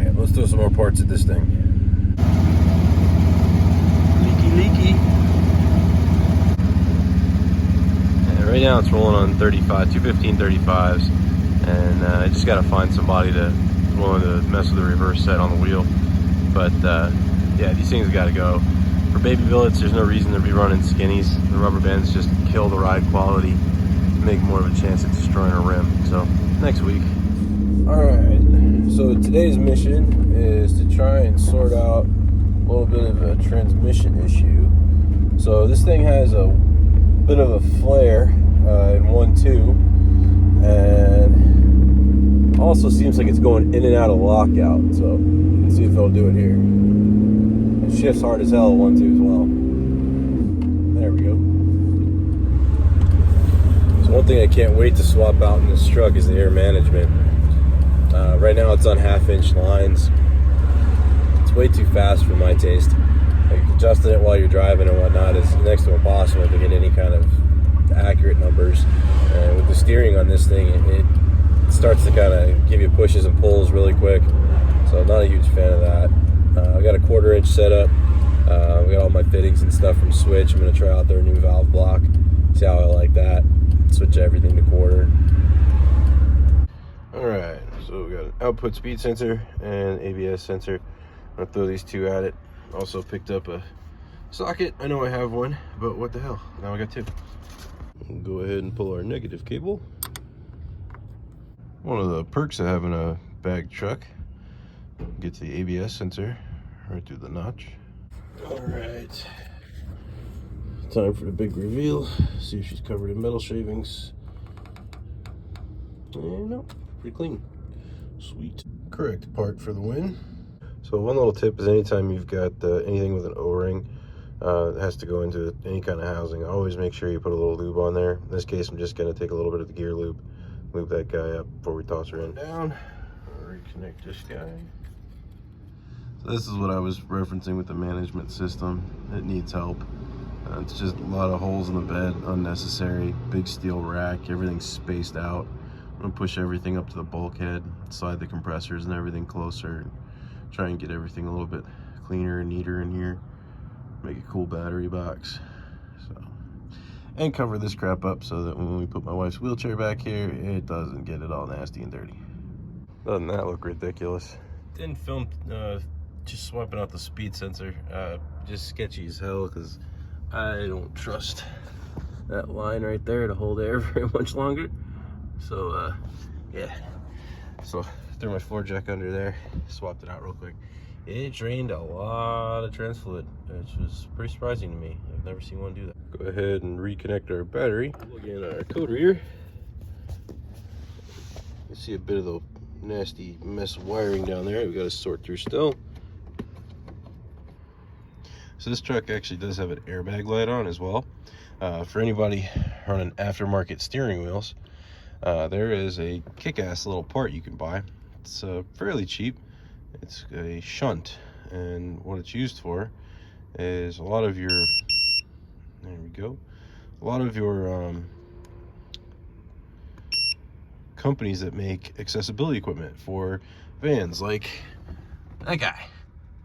Alright, let's throw some more parts at this thing. Leaky. And right now it's rolling on 215 35s. And I just got to find somebody to willing to mess with the reverse set on the wheel. But yeah, these things got to go. For baby billets, there's no reason to be running skinnies. The rubber bands just kill the ride quality, make more of a chance at destroying a rim. So next week. Alright, so today's mission is to try and sort out a little bit of a transmission issue. So this thing has a bit of a flare in 1-2, and also seems like it's going in and out of lockout. So let's see if it'll do it here. It shifts hard as hell at 1-2 as well. There we go. So one thing I can't wait to swap out in this truck is the air management. Right now it's on 1/2-inch lines. It's way too fast for my taste. Like adjusting it while you're driving and whatnot is next to impossible to get any kind of accurate numbers. And with the steering on this thing, it starts to kind of give you pushes and pulls really quick. So I'm not a huge fan of that. I got a 1/4-inch setup. We got all my fittings and stuff from Switch. I'm going to try out their new valve block. See how I like that. Switch everything to 1/4. Alright, so we got an output speed sensor and ABS sensor. I'm going to throw these two at it. Also picked up a socket. I know I have one, but what the hell? Now I got two. We'll go ahead and pull our negative cable. One of the perks of having a bag truck, get the ABS sensor right through the notch. Alright, time for the big reveal. See if she's covered in metal shavings. And no, pretty clean. Sweet. Correct part for the win. So one little tip is anytime you've got anything with an O-ring that has to go into any kind of housing, always make sure you put a little lube on there. In this case, I'm just going to take a little bit of the gear lube, lube that guy up before we toss her in. Down, reconnect this guy. So this is what I was referencing with the management system. It needs help. It's just a lot of holes in the bed, unnecessary, big steel rack, everything's spaced out. I'm gonna push everything up to the bulkhead, slide the compressors and everything closer, try and get everything a little bit cleaner and neater in here, make a cool battery box. So, and cover this crap up so that when we put my wife's wheelchair back here, it doesn't get it all nasty and dirty. Doesn't that look ridiculous? Didn't film just swapping out the speed sensor. Just sketchy as hell because I don't trust that line right there to hold air very much longer. So yeah, so threw my floor jack under there, swapped it out real quick. It drained a lot of trans fluid, which was pretty surprising to me. I've never seen one do that. Go ahead and reconnect our battery. Plug in our code rear. You see a bit of the nasty mess of wiring down there we got to sort through still. So this truck actually does have an airbag light on as well. For anybody running aftermarket steering wheels, there is a kick-ass little part you can buy. It's fairly cheap. It's a shunt, and what it's used for is a lot of your, there we go, a lot of your companies that make accessibility equipment for vans, like that guy,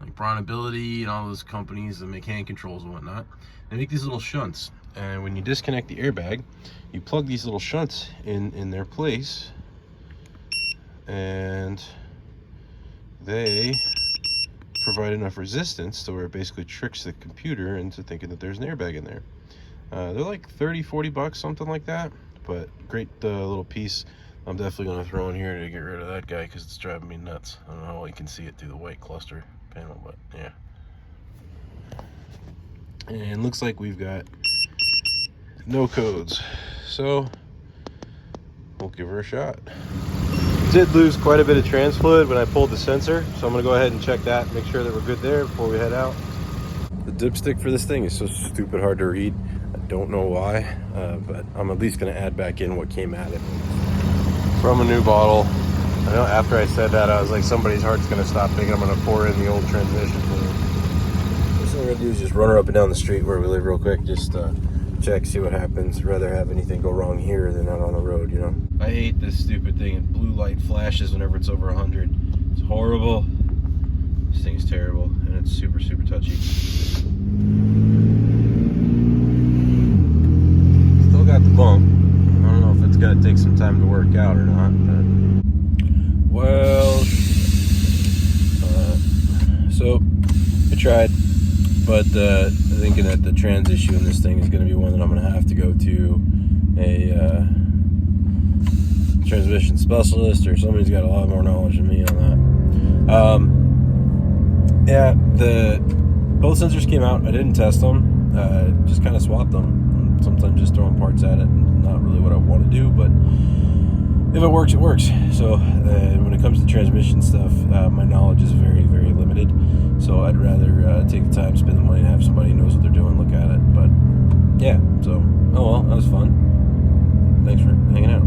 like Bronability and all those companies that make hand controls and whatnot. They make these little shunts, and when you disconnect the airbag, you plug these little shunts in their place, and they provide enough resistance to where it basically tricks the computer into thinking that there's an airbag in there. They're like 30-40 bucks, something like that, but great little piece. I'm definitely going to throw in here to get rid of that guy because it's driving me nuts. I don't know how you can see it through the white cluster panel, but yeah. And looks like we've got no codes, so we'll give her a shot. Did lose quite a bit of trans fluid when I pulled the sensor, so I'm going to go ahead and check that, make sure that we're good there before we head out. The dipstick for this thing is so stupid hard to read. I don't know why, but I'm at least going to add back in what came at it. From a new bottle. I know after I said that, I was like, somebody's heart's going to stop thinking I'm going to pour in the old transmission fluid. First thing we're going to do is just run her up and down the street where we live real quick, just check, see what happens. Rather have anything go wrong here than out on the road, you know? I hate this stupid thing. And blue light flashes whenever it's over 100. It's horrible. terrible, and it's super, super touchy. Still got the bump. I don't know if it's gonna take some time to work out or not, but well, so I tried, but thinking that the trans issue in this thing is going to be one that I'm going to have to go to a transmission specialist, or somebody's got a lot more knowledge than me on that. Yeah, both sensors came out. I didn't test them, just kind of swapped them. Sometimes just throwing parts at it, not really what I want to do, but if it works, it works. So when it comes to transmission stuff, my knowledge is very, very limited. So I'd rather take the time, spend the money, and have somebody who knows what they're doing look at it. But yeah, so oh well, that was fun. Thanks for hanging out.